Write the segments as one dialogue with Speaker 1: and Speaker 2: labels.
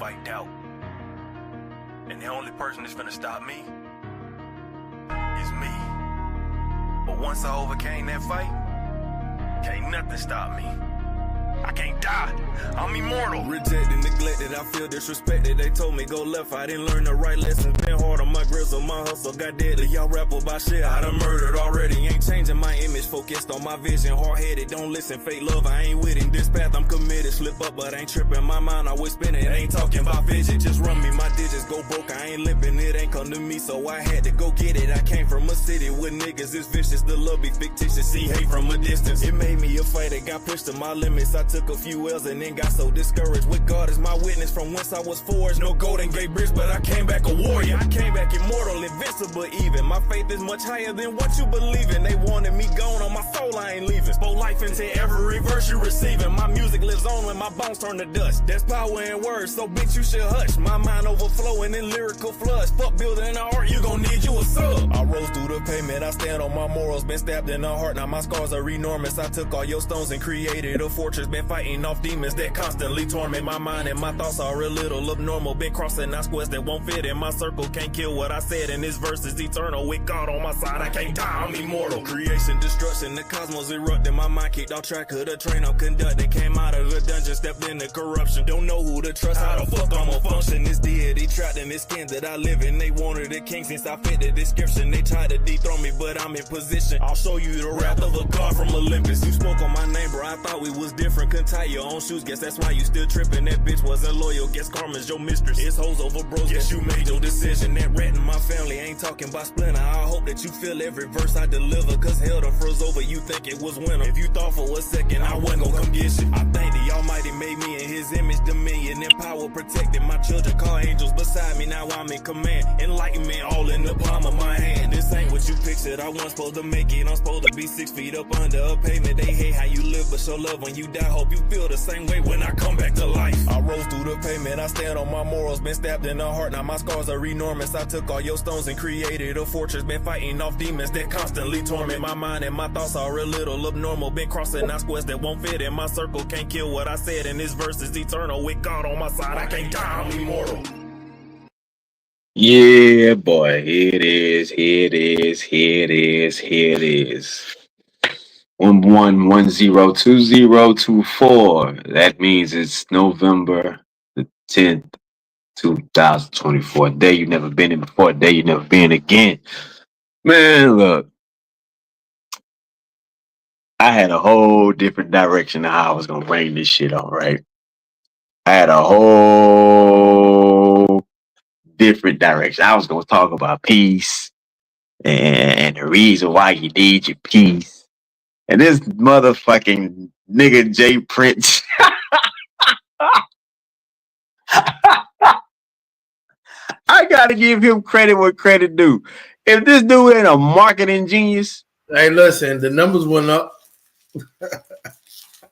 Speaker 1: fight doubt. And the only person that's finna stop me is me. But once I overcame that fight, can't nothing stop me. I can't die. I'm immortal. Rejected, neglected, I feel disrespected. They told me go left, I didn't learn the right lessons. Been hard on my grizzle, my hustle got deadly. Y'all rap about shit I done murdered already. Ain't changing my image, focused on my vision. Hard-headed, don't listen, fake love, I ain't with it. This path I'm committed, slip up but ain't tripping. My mind always spinning, ain't talking about vision. Just run me, my digits go broke, I ain't limping. It ain't come to me, so I had to go get it. I came from a city with niggas, it's vicious. The love be fictitious, see hate from a distance. It made me a fighter, got pushed to my limits. I took a few L's and then got so discouraged. With God as my witness, from whence I was forged. No Golden Gate Bridge, but I came back a warrior. I came back immortal, invincible even. My faith is much higher than what you believe in. They wanted me gone on my soul, I ain't leaving. Spoke life into every verse you receiving. My music lives on when my bones turn to dust. There's power in words, so bitch you should hush. My mind overflowing in lyrical floods. Fuck building an art, you gon' need you a sub. I rose through the pavement, I stand on my morals. Been stabbed in the heart, now my scars are enormous. I took all your stones and created a fortress. Been fighting off demons that constantly torment my mind, and my thoughts are a little abnormal. Been crossing out squares that won't fit in my circle. Can't kill what I said, and this verse is eternal. With God on my side, I can't die, I'm immortal. Creation, destruction, the cosmos erupted. My mind kicked off track of the train I'm conducting. Came out of the dungeon, stepped into corruption. Don't know who to trust, how the fuck I'ma function. This deity trapped in this skin that I live in. They wanted a king since I fit the description. They tried to dethrone me, but I'm in position. I'll show you the wrath of a god from Olympus. You spoke on my name, bro, I thought we was different. Couldn't tie your own shoes, guess that's why you still tripping. That bitch wasn't loyal, guess karma's your mistress. It's hoes over bros, guess you made your decision. That rat in my family ain't talking about splinter. I hope that you feel every verse I deliver, cause hell done froze over, you think it was winter. If you thought for a second I wasn't gonna come get you, I thank the Almighty made me in his image, dominion and power protected. My children call angels beside me, now I'm in command. Enlightenment all in the palm of my hand. This ain't what you pictured, I wasn't supposed to make it. I'm supposed to be 6 feet up under a pavement. They hate how you live, but show love when you die. Hope you feel the same way when I come back to life. I rose through the pavement, I stand on my morals. Been stabbed in the heart, now my scars are enormous. I took all your stones and created a fortress. Been fighting off demons that constantly torment my mind, and my thoughts are a little abnormal. Been crossing out squares that won't fit in my circle. Can't kill what I said, and this verse is eternal. With God on my side, I can't die, I'm immortal.
Speaker 2: Yeah, boy, here it is, here it is, here it is, here it is. 11102024. That means it's November the 10th, 2024. A day you've never been in before, a day you've never been again. Man, look. I had a whole different direction of how I was gonna bring this shit on, right? I had a whole different direction. I was gonna talk about peace and the reason why you need your peace. And this motherfucking nigga Jay Prince. I gotta give him credit where credit due. If this dude ain't a marketing genius.
Speaker 3: Hey, listen, the numbers went up.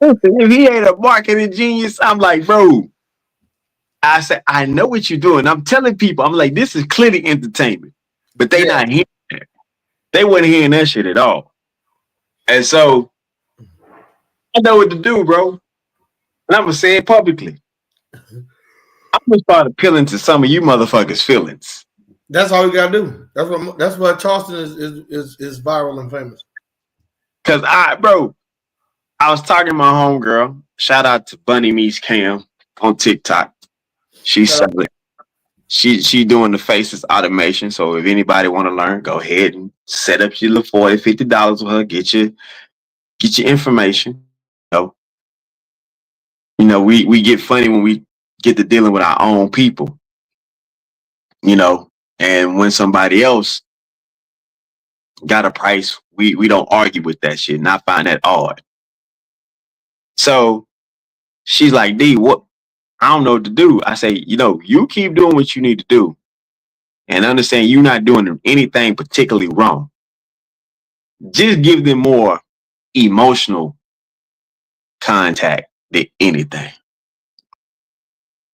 Speaker 2: If he ain't a marketing genius, I'm like, bro. I said, I know what you're doing. I'm telling people, I'm like, this is clearly entertainment. But they not hearing that. They wasn't hearing that shit at all. And so I know what to do, bro. And I'm gonna say it publicly. I'm gonna start appealing to some of you motherfuckers' feelings.
Speaker 3: That's all you gotta do. That's why Charleston is viral and famous.
Speaker 2: Cause I was talking to my homegirl. Shout out to Bunny Meets Cam on TikTok. She's selling. She doing the faces automation. So if anybody want to learn, go ahead and set up your little $40, $50 with her. Get your information. You know, we get funny when we get to dealing with our own people. You know, and when somebody else got a price, we don't argue with that shit. And I find that odd. So she's like, D, what? I don't know what to do. I say, you know, you keep doing what you need to do and understand you're not doing anything particularly wrong. Just give them more emotional contact than anything.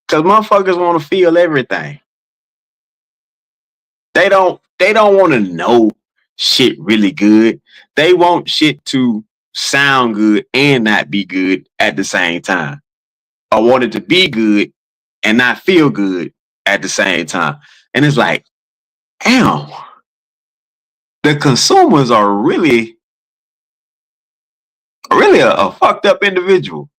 Speaker 2: Because motherfuckers want to feel everything. They don't want to know shit really good. They want shit to sound good and not be good at the same time. I want it to be good and not feel good at the same time. And it's like, damn, the consumers are really a fucked up individual.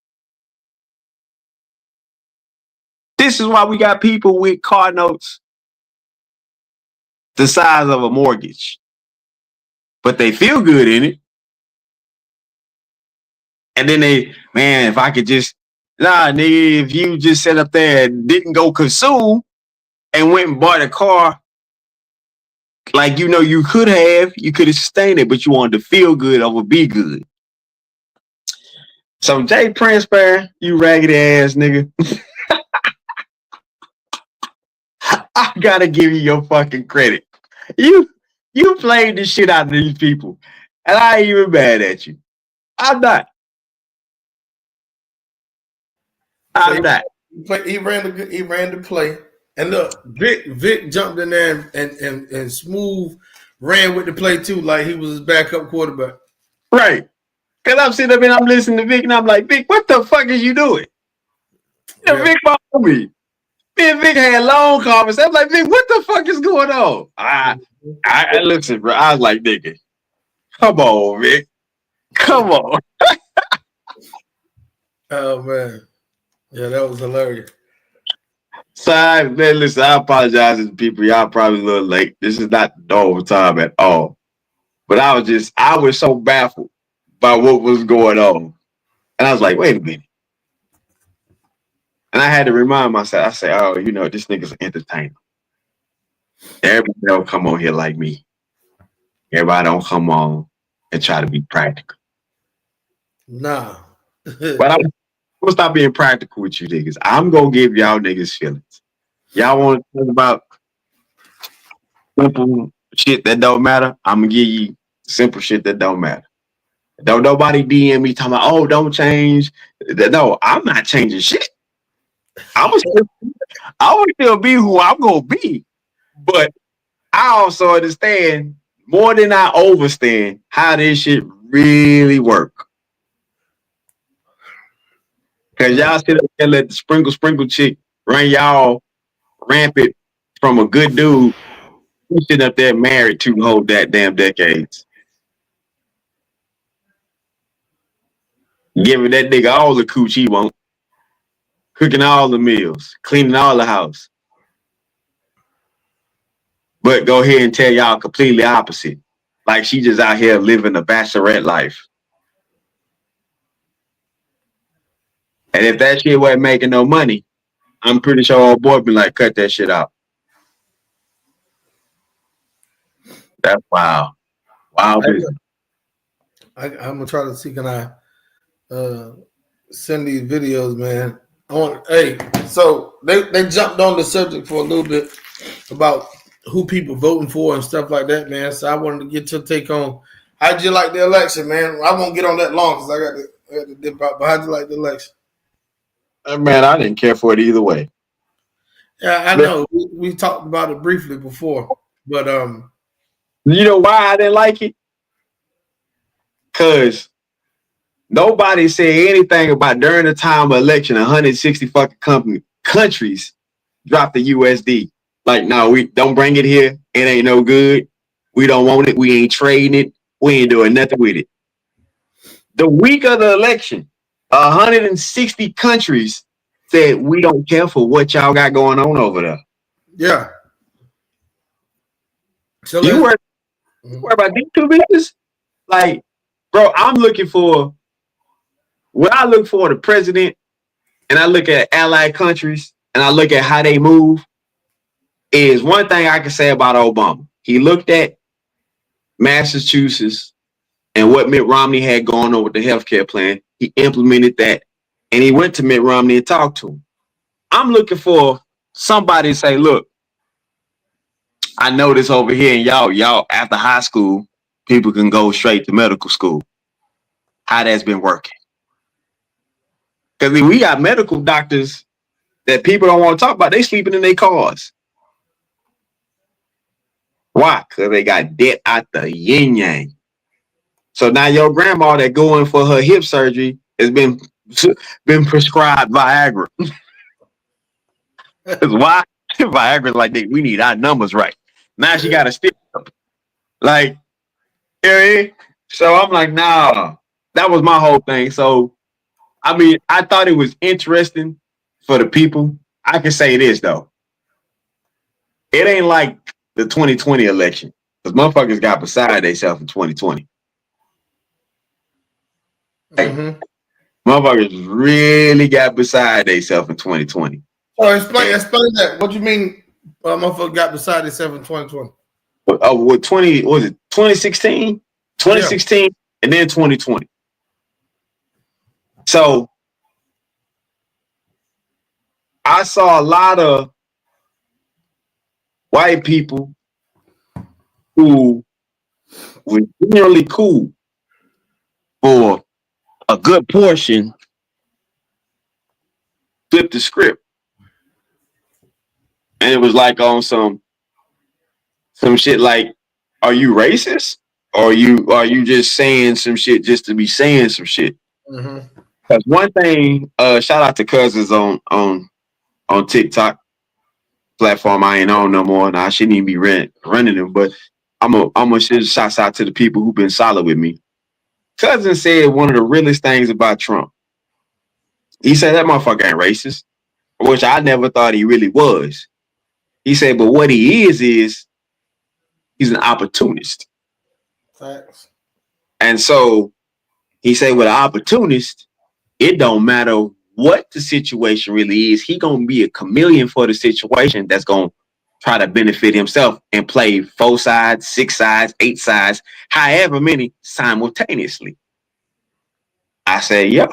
Speaker 2: This is why we got people with car notes the size of a mortgage, but they feel good in it. And then man, if I could just, nigga, if you just sat up there and didn't go consume and went and bought a car, like, you could have sustained it, but you wanted to feel good over be good. So Jay Prince, man, you raggedy ass nigga. I gotta give you your fucking credit. You played the shit out of these people, and I ain't even mad at you. I'm not.
Speaker 3: He ran the play, and look, Vic jumped in there and smooth ran with the play too, like he was his backup quarterback.
Speaker 2: Right. Cause I'm sitting up and I'm listening to Vic, and I'm like, Vic, what the fuck is you doing? Yeah. Vic followed me. Me and Vic had long conversations. I'm like, Vic, what the fuck is going on? I listened, bro. I was like, nigga, come on, Vic. Come on.
Speaker 3: Oh man. Yeah, that was hilarious.
Speaker 2: So listen, I apologize to people. Y'all probably a little late. This is not the overtime at all. But I was so baffled by what was going on. And I was like, wait a minute. And I had to remind myself, I said, oh, this nigga's an entertainer. Everybody don't come on here like me. Everybody don't come on and try to be practical.
Speaker 3: Nah.
Speaker 2: But I'm gonna stop being practical with you niggas. I'm gonna give y'all niggas feelings. Y'all want to talk about simple shit that don't matter? I'm gonna give you simple shit that don't matter. Don't nobody DM me talking about, oh, don't change. No, I'm not changing shit. I will still be who I'm gonna be. But I also understand more than I overstand how this shit really work. Cause y'all sit up there, let the sprinkle chick run y'all rampant from a good dude who sitting up there married 2 whole that damn decades. Giving that nigga all the cooch he want. Cooking all the meals. Cleaning all the house. But go ahead and tell y'all completely opposite. Like she just out here living a bachelorette life. And if that shit wasn't making no money, I'm pretty sure old boy be like, cut that shit out. That's wild. Wild business.
Speaker 3: I'm gonna try to see, can I send these videos, man. So they jumped on the subject for a little bit about who people voting for and stuff like that, man. So I wanted to get your take on how'd you like the election, man. I won't get on that long because I got to dip out. But how'd you like the election?
Speaker 2: Man, I didn't care for it either way.
Speaker 3: Yeah, I know. We talked about it briefly before, but
Speaker 2: you know why I didn't like it? Cause nobody said anything about during the time of election, 160 fucking countries dropped the USD. Like, no, we don't bring it here. It ain't no good. We don't want it. We ain't trading it. We ain't doing nothing with it. The week of the election, 160 countries said we don't care for what y'all got going on over there.
Speaker 3: Yeah.
Speaker 2: So you worry about these 2 bitches? Like, bro, I'm looking for what I look for the president, and I look at allied countries, and I look at how they move. Is one thing I can say about Obama. He looked at Massachusetts and what Mitt Romney had going on with the healthcare plan. He implemented that, and he went to Mitt Romney and talked to him. I'm looking for somebody to say, look, I know this over here, and y'all after high school, people can go straight to medical school. How that's been working. Because we got medical doctors that people don't want to talk about. They sleeping in their cars. Why? Because they got debt out the yin yang. So now your grandma that going for her hip surgery has been prescribed Viagra. Because why? Viagra's like, we need our numbers right. Now she got to stick up. Like, yeah. So I'm like, nah. That was my whole thing. So, I mean, I thought it was interesting for the people. I can say this, though. It ain't like the 2020 election. Because motherfuckers got beside themselves in 2020. Like, motherfuckers really got beside themselves in 2020.
Speaker 3: Oh, explain that. What you mean? Motherfucker got beside himself in 2020.
Speaker 2: What 20 was it? 2016, 2016, yeah. And then 2020. So I saw a lot of white people who were generally cool for a good portion. Flip the script, and it was like on some shit like, are you racist? Or are you just saying some shit just to be saying some shit? Because one thing, shout out to cousins on TikTok platform I ain't on no more, and I shouldn't even be running them. But I'm gonna shout out to the people who've been solid with me. Cousin said one of the realest things about Trump. He said that motherfucker ain't racist, which I never thought he really was. He said, but what he is he's an opportunist.
Speaker 3: Facts.
Speaker 2: And so he said, with an opportunist, it don't matter what the situation really is. He gonna be a chameleon for the situation that's gonna try to benefit himself and play 4 sides, 6 sides, 8 sides, however many simultaneously. I say, yeah,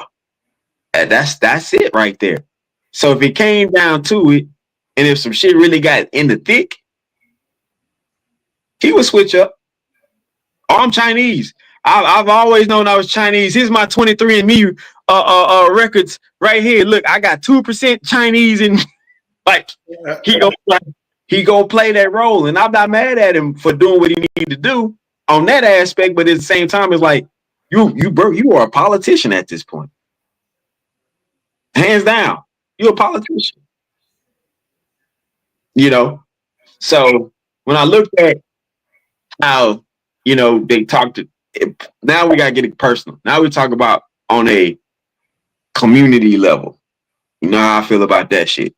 Speaker 2: that's it right there. So if it came down to it, and if some shit really got in the thick, he would switch up. Oh, I'm Chinese. I've always known I was Chinese. Here's my 23andMe records right here. Look, I got 2% Chinese, and like he gonna play that role. And I'm not mad at him for doing what he need to do on that aspect. But at the same time, it's like you are a politician at this point. Hands down, you're a politician. You know. So when I looked at how they talked to. Now we gotta get it personal. Now we talk about on a community level. You know how I feel about that shit.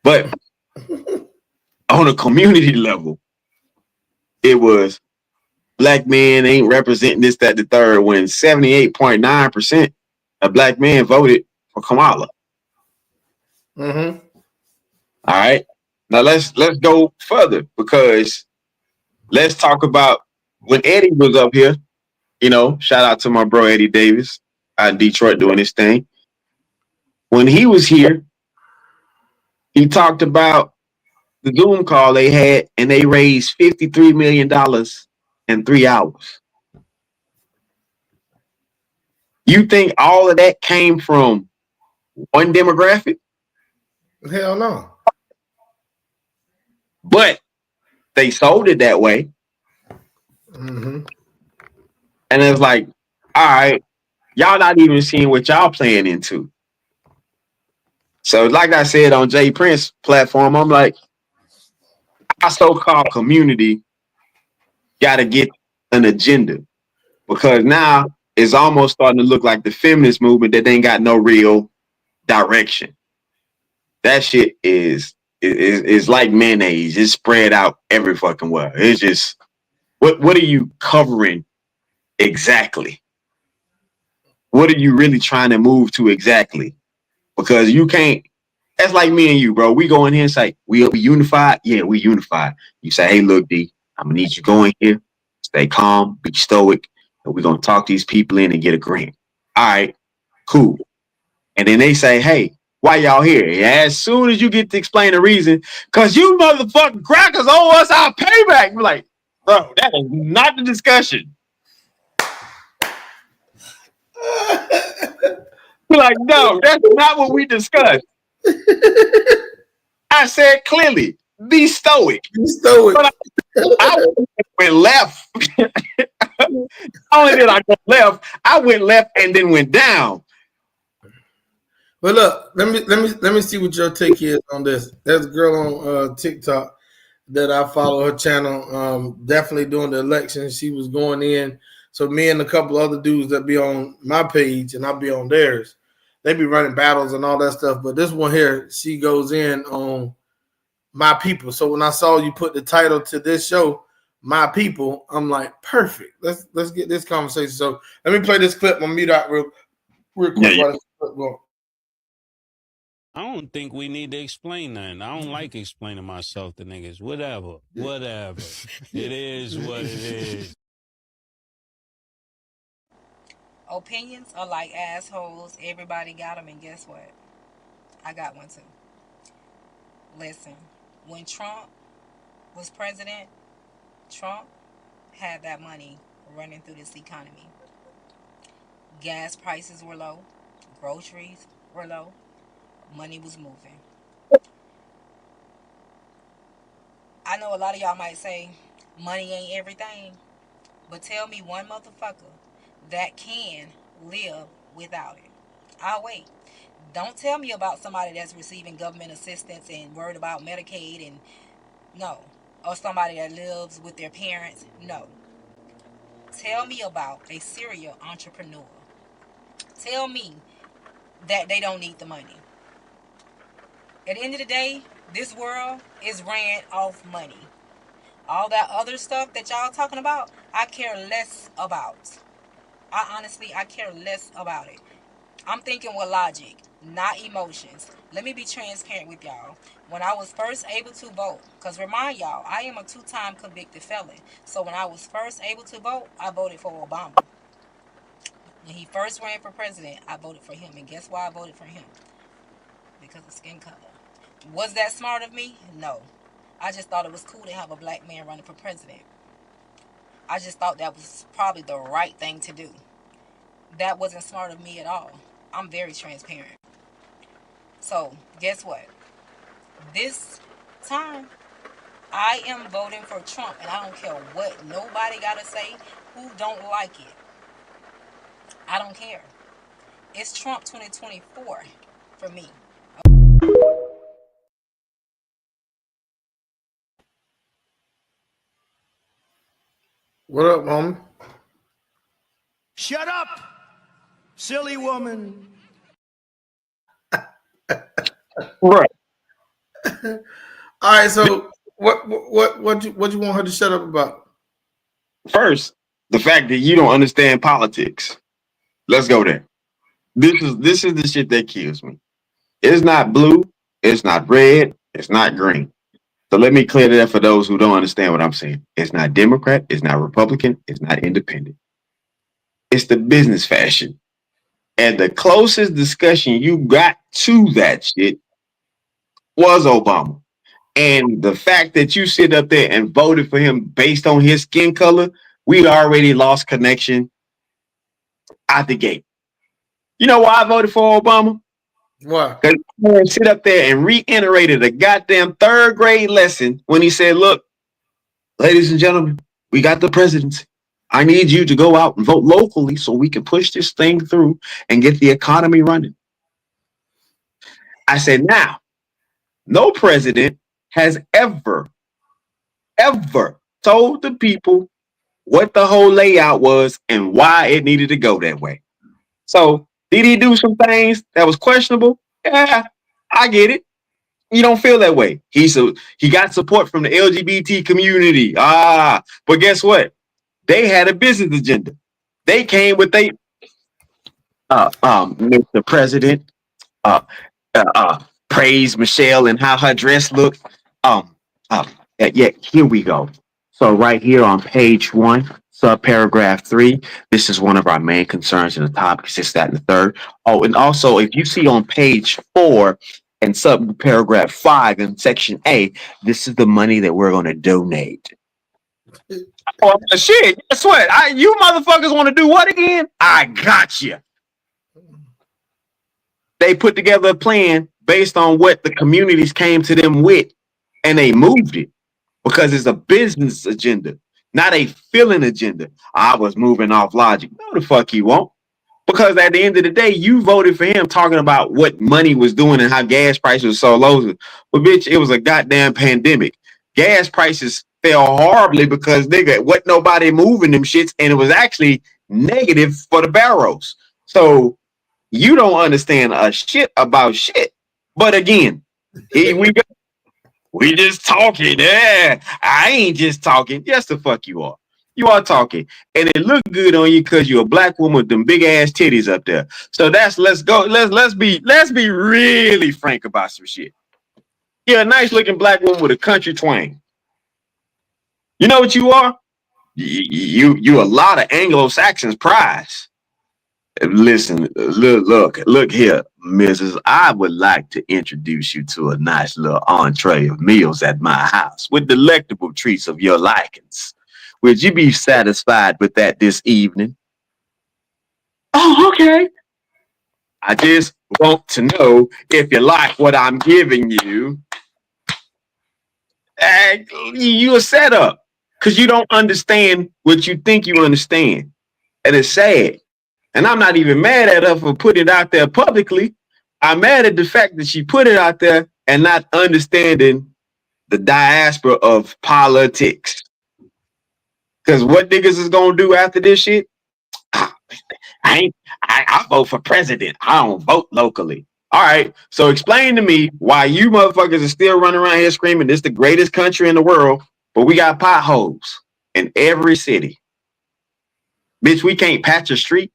Speaker 2: But on a community level, it was black men ain't representing this, that, the third, when 78.9% of black men voted for Kamala. All right. Now let's go further, because let's talk about when Eddie was up here. Shout out to my bro Eddie Davis out in Detroit doing his thing. When he was here, he talked about the Zoom call they had, and they raised $53 million in 3 hours. You think all of that came from one demographic?
Speaker 3: Hell no.
Speaker 2: But they sold it that way. And it's like, all right, y'all not even seeing what y'all playing into. So like I said on Jay Prince platform, I'm like, our so-called community got to get an agenda, because now it's almost starting to look like the feminist movement that ain't got no real direction. That shit is like mayonnaise. It's spread out every fucking where. It's just, what are you covering exactly? What are you really trying to move to exactly? Because you can't. That's like me and you, bro. We go in here and say, we unified? Yeah, we unified. You say, hey, look, D, I'm going to need you to go in here, stay calm, be stoic, and we're going to talk these people in and get a grant. All right, cool. And then they say, hey, why y'all here? Yeah, as soon as you get to explain the reason, because you motherfucking crackers owe us our payback. We're like, bro, that is not the discussion. We're like, no, that's not what we discussed. I said clearly, be stoic.
Speaker 3: Be stoic.
Speaker 2: But I went left. Not only did I go left, I went left and then went down.
Speaker 3: But look, let me see what your take is on this. There's a girl on TikTok that I follow her channel. Definitely during the election, she was going in. So me and a couple other dudes that be on my page and I'll be on theirs. They be running battles and all that stuff. But this one here, she goes in on my people. So when I saw you put the title to this show, my people, I'm like, perfect. Let's get this conversation. So let me play this clip. I'm gonna mute out real quick
Speaker 2: Yeah,
Speaker 3: while this clip going.
Speaker 4: I don't think we need to explain nothing. I don't like explaining myself to niggas. Whatever. It is what it is.
Speaker 5: Opinions are like assholes. Everybody got them, and guess what? I got one too. Listen, when Trump was president, Trump had that money running through this economy. Gas prices were low, groceries were low, money was moving. I know a lot of y'all might say money ain't everything, but tell me one motherfucker that can live without it. I'll wait. Don't tell me about somebody that's receiving government assistance and worried about Medicaid and no. Or somebody that lives with their parents. No. Tell me about a serial entrepreneur. Tell me that they don't need the money. At the end of the day, this world is ran off money. All that other stuff that y'all talking about, I care less about. I care less about it. I'm thinking with logic, not emotions. Let me be transparent with y'all. When I was first able to vote, because remind y'all, I am a 2-time convicted felon. So when I was first able to vote, I voted for Obama. When he first ran for president, I voted for him. And guess why I voted for him? Because of skin color. Was that smart of me? No. I just thought it was cool to have a black man running for president. I just thought that was probably the right thing to do. That wasn't smart of me at all. I'm very transparent. So, guess what? This time, I am voting for Trump, and I don't care what nobody got to say who don't like it. I don't care. It's Trump 2024 for me.
Speaker 3: What up, homie?
Speaker 6: Shut up, silly woman.
Speaker 2: right.
Speaker 3: All right, so what you want her to shut up about?
Speaker 2: First, the fact that you don't understand politics. Let's go there. This is the shit that kills me. It's not blue, it's not red, it's not green. So let me clear that up for those who don't understand what I'm saying. It's not Democrat, it's not Republican, it's not independent. It's the business fashion. And the closest discussion you got to that shit was Obama. And the fact that you sit up there and voted for him based on his skin color, we'd already lost connection out the gate. You know why I voted for Obama?
Speaker 3: Why?
Speaker 2: Because he sit up there and reiterated a goddamn third grade lesson when he said, look, ladies and gentlemen, we got the presidency. I need you to go out and vote locally so we can push this thing through and get the economy running. I said, now, no president has ever told the people what the whole layout was and why it needed to go that way. So, did he do some things that was questionable? Yeah, I get it. You don't feel that way. He got support from the LGBT community. But guess what? They had a business agenda. They came with Mr. President, uh, praise Michelle and how her dress looked. Yeah, here we go. So right here on page 1, subparagraph 3, this is one of our main concerns in the topic, it's that and the third. Oh, and also if you see on page 4 and subparagraph 5 in section A, this is the money that we're going to donate. Oh shit! Guess what? You motherfuckers want to do what again? I got you. They put together a plan based on what the communities came to them with, and they moved it because it's a business agenda, not a feeling agenda. I was moving off logic. No, the fuck you won't. Because at the end of the day, you voted for him talking about what money was doing and how gas prices was so low. But bitch, it was a goddamn pandemic. Gas prices fell horribly because nigga, wasn't nobody moving them shits, and it was actually negative for the barrels. So you don't understand a shit about shit. But again, here we go. We just talking. Yeah, I ain't just talking. Yes, the fuck you are. You are talking, and it look good on you because you're a black woman with them big ass titties up there. So let's go. Let's be really frank about some shit. You're a nice looking black woman with a country twang. You know what you are? You a lot of Anglo-Saxons prize. Listen, look here, Mrs. I would like to introduce you to a nice little entree of meals at my house with delectable treats of your likings. Would you be satisfied with that this evening? Oh, okay. I just want to know if you like what I'm giving you. You a setup because you don't understand what you think you understand. And it's sad. And I'm not even mad at her for putting it out there publicly. I'm mad at the fact that she put it out there and not understanding the diaspora of politics. Because what niggas is gonna do after this shit? I vote for president. I don't vote locally. All right. So explain to me why you motherfuckers are still running around here screaming this is the greatest country in the world, but we got potholes in every city. Bitch, we can't patch a street.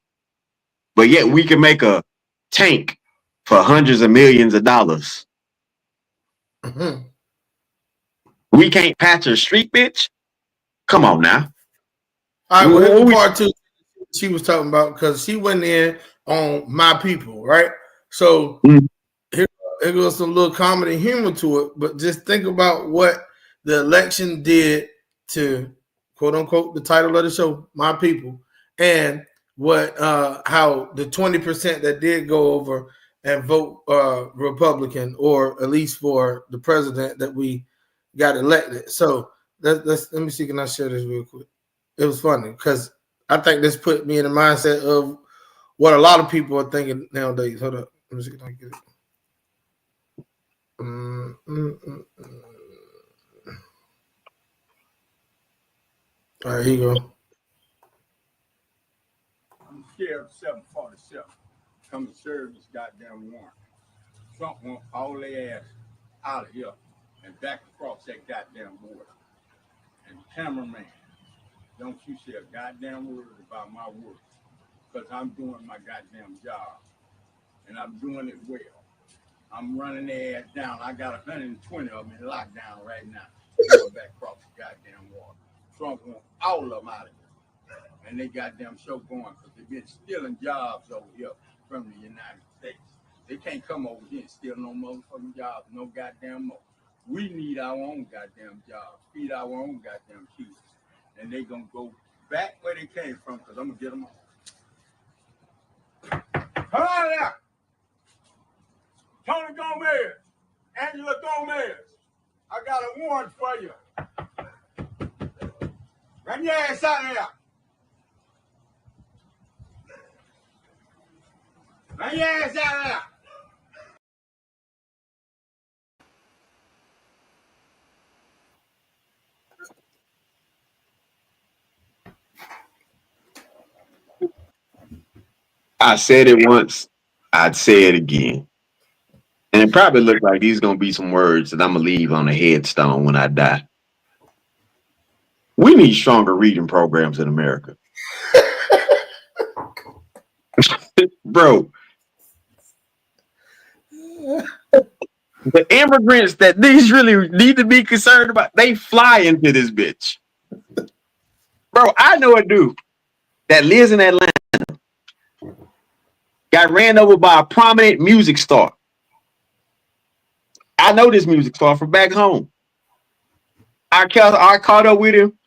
Speaker 2: But yet we can make a tank for hundreds of millions of dollars.
Speaker 3: Mm-hmm.
Speaker 2: We can't patch a street, bitch. Come on now.
Speaker 3: All right, well, here's part two she was talking about because she went in on my people, right? So here goes some little comedy humor to it, but just think about what the election did to quote unquote the title of the show, My People, and what how the 20% that did go over and vote Republican, or at least for the president that we got elected. So let me see, can I share this real quick? It was funny because I think this put me in the mindset of what a lot of people are thinking nowadays. Hold up, let me see if I can get it. All right, here you go.
Speaker 7: I'm scared of 747. Come to serve this goddamn warrant. Trump want all their ass out of here and back across that goddamn border. And cameraman, don't you say a goddamn word about my work, because I'm doing my goddamn job. And I'm doing it well. I'm running their ass down. I got 120 of them in lockdown right now. Going back across the goddamn water. Trump want all of them out of here. And they goddamn show going because they've been stealing jobs over here from the United States. They can't come over here and steal no motherfucking jobs, no goddamn more. We need our own goddamn jobs, feed our own goddamn kids. And they gonna go back where they came from because I'm gonna get them all. Come on now. Tony Gomez, Angela Gomez, I got a warrant for you. Run your ass out of here. Run your ass out of there.
Speaker 2: I said it once, I'd say it again. And it probably looks like these gonna be some words that I'm gonna leave on a headstone when I die. We need stronger reading programs in America. Bro. The immigrants that these really need to be concerned about, they fly into this bitch. Bro, I know a dude that lives in Atlanta, got ran over by a prominent music star. I know this music star from back home. I caught up with him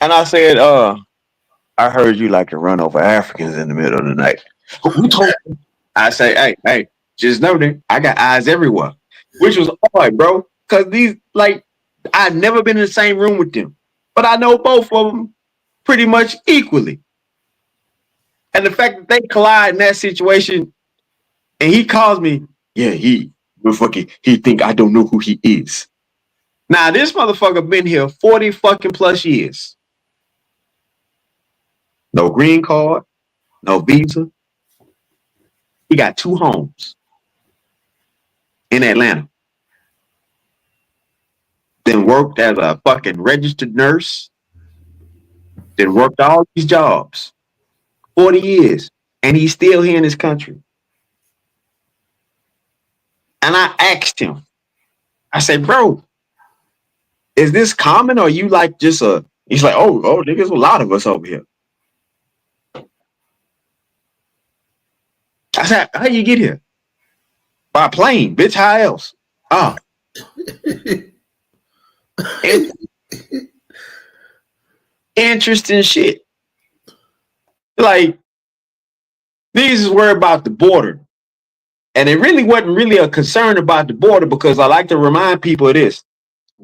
Speaker 2: and I said, I heard you like to run over Africans in the middle of the night. Who told you? I say, hey, just know that I got eyes everywhere. Which was odd, bro. Cause these, like, I've never been in the same room with them. But I know both of them pretty much equally. And the fact that they collide in that situation, and he calls me, yeah, he think I don't know who he is. Now, this motherfucker been here 40 fucking plus years. No green card, no visa. He got 2 homes in Atlanta. Then worked as a fucking registered nurse. Then worked all these jobs. 40 years. And he's still here in this country. And I asked him, I said, bro, is this common or you like just a, he's like, oh, niggas, a lot of us over here. I said, how you get here? By plane, bitch, how else? Oh. Interesting shit. Like, niggas is worried about the border. And it really wasn't really a concern about the border because I like to remind people of this.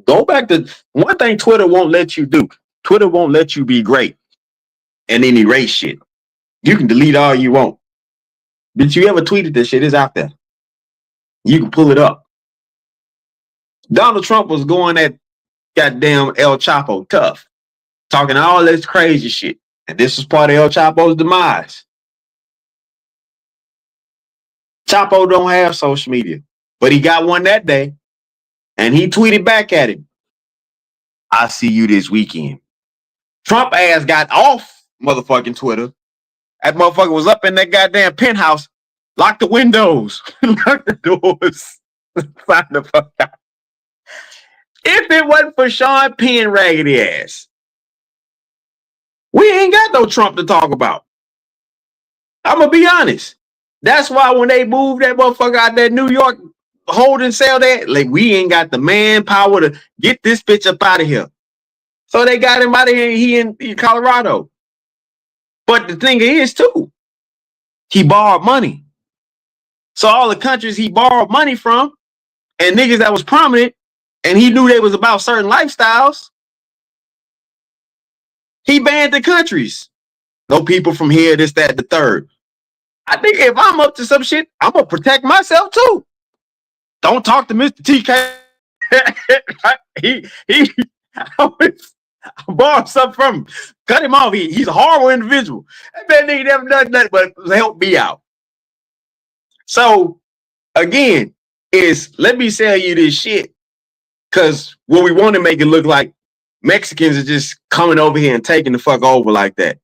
Speaker 2: Go back to one thing Twitter won't let you do. Twitter won't let you be great and then erase shit. You can delete all you want. Did you ever tweeted this shit? It's out there. You can pull it up. Donald Trump was going at goddamn El Chapo tough, talking all this crazy shit. And this was part of El Chapo's demise. Chapo don't have social media, but he got one that day. And he tweeted back at him, I see you this weekend. Trump ass got off motherfucking Twitter. That motherfucker was up in that goddamn penthouse, locked the windows, locked the doors, signed the fuck out. If it wasn't for Sean Penn raggedy ass, we ain't got no Trump to talk about. I'm gonna be honest. That's why when they moved that motherfucker out that New York holding cell there, like we ain't got the manpower to get this bitch up out of here. So they got him out of here. He in Colorado. But the thing is too, he borrowed money. So all the countries he borrowed money from and niggas that was prominent and he knew they was about certain lifestyles, he banned the countries. No people from here, this, that, the third. I think if I'm up to some shit, I'm gonna protect myself too. Don't talk to Mr. TK. I borrowed something from him. Cut him off. He's a horrible individual. That nigga never done nothing but help me out. So again, let me sell you this shit. Cause what we want to make it look like Mexicans are just coming over here and taking the fuck over like that.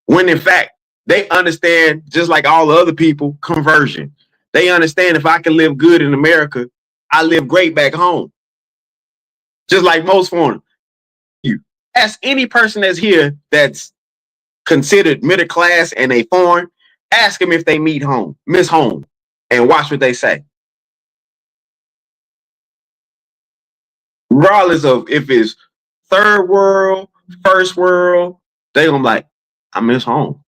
Speaker 2: When in fact, they understand, just like all the other people, conversion. They understand if I can live good in America, I live great back home. Just like most foreigners. You ask any person that's here that's considered middle class and they foreign, ask them if they miss home, and watch what they say. Regardless of if it's third world, first world, they gonna be like, I miss home.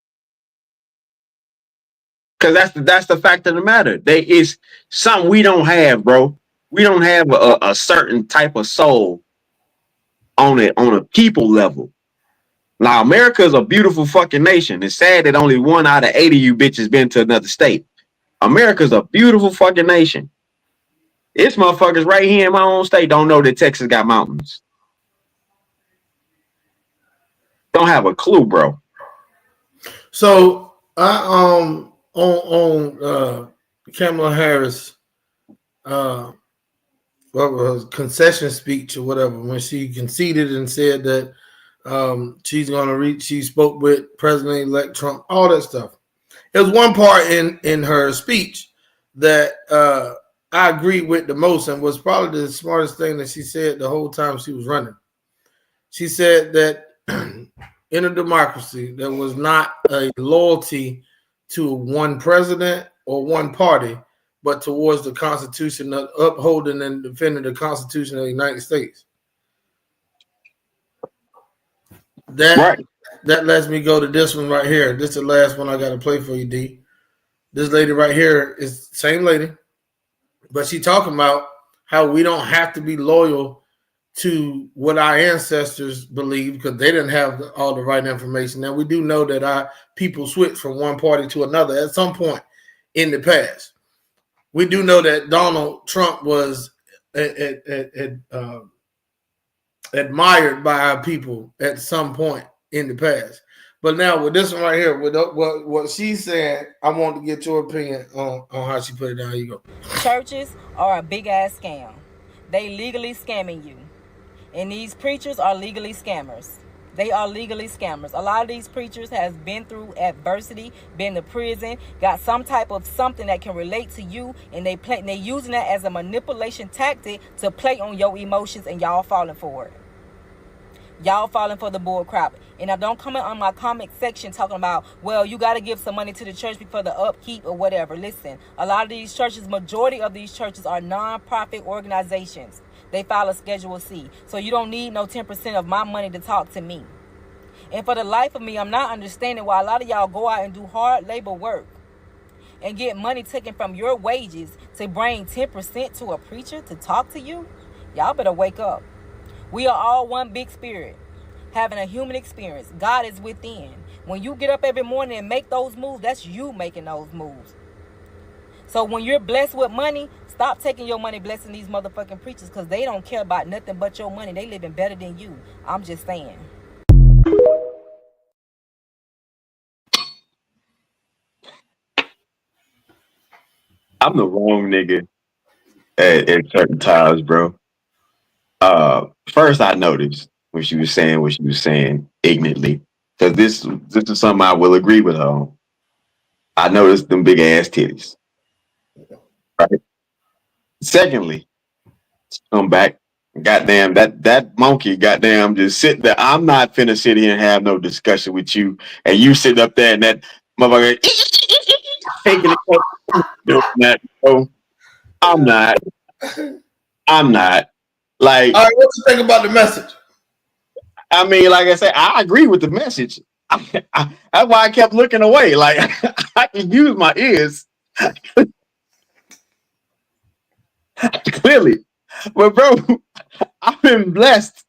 Speaker 2: Because that's the fact of the matter. It's something we don't have, bro. We don't have a certain type of soul on a people level. Now, America is a beautiful fucking nation. It's sad that only 1 out of 80 of you bitches been to another state. America's a beautiful fucking nation. It's motherfuckers right here in my own state don't know that Texas got mountains. Don't have a clue, bro.
Speaker 3: So I on Kamala Harris concession speech or whatever, when she conceded and said that she's gonna she spoke with President-elect Trump, all that stuff. There was one part in her speech that I agreed with the most and was probably the smartest thing that she said the whole time she was running. She said that in a democracy, there was not a loyalty to one president or one party, but towards the Constitution, upholding and defending the Constitution of the United States. That lets me go to this one right here. This is the last one I got to play for you, D. This lady right here is the same lady, but she talking about how we don't have to be loyal to what our ancestors believed because they didn't have all the right information. Now, we do know that our people switched from one party to another at some point in the past. We do know that Donald Trump was admired by our people at some point in the past. But now with this one right here, with what she's saying, I want to get your opinion on how she put it down. Here you go.
Speaker 5: Churches are a big ass scam. They legally scamming you. And these preachers are legally scammers. They are legally scammers. A lot of these preachers has been through adversity, been to prison, got some type of something that can relate to you, and they using that as a manipulation tactic to play on your emotions, and y'all falling for it. Y'all falling for the bull crap. And I don't comment on my comment section talking about, well, you got to give some money to the church for the upkeep or whatever. Listen, a lot of these churches, majority of these churches are non-profit organizations. They file a Schedule C. So you don't need no 10% of my money to talk to me. And for the life of me, I'm not understanding why a lot of y'all go out and do hard labor work and get money taken from your wages to bring 10% to a preacher to talk to you. Y'all better wake up. We are all one big spirit, having a human experience. God is within. When you get up every morning and make those moves, that's you making those moves. So when you're blessed with money, stop taking your money blessing these motherfucking preachers, because they don't care about nothing but your money. They living better than you. I'm just saying.
Speaker 2: I'm the wrong nigga at certain times, bro. First I noticed when she was saying what she was saying ignorantly, because this is something I will agree with her on. I noticed them big ass titties. Right. Secondly, come back, goddamn that monkey, goddamn, just sit there. I'm not finna sit here and have no discussion with you, and you sit up there and that motherfucker taking it, doing that. So I'm not. I'm not. Like,
Speaker 3: All right, what you think about the message?
Speaker 2: I mean, like I said, I agree with the message. That's why I kept looking away. Like, I can use my ears clearly, but bro, I've been blessed.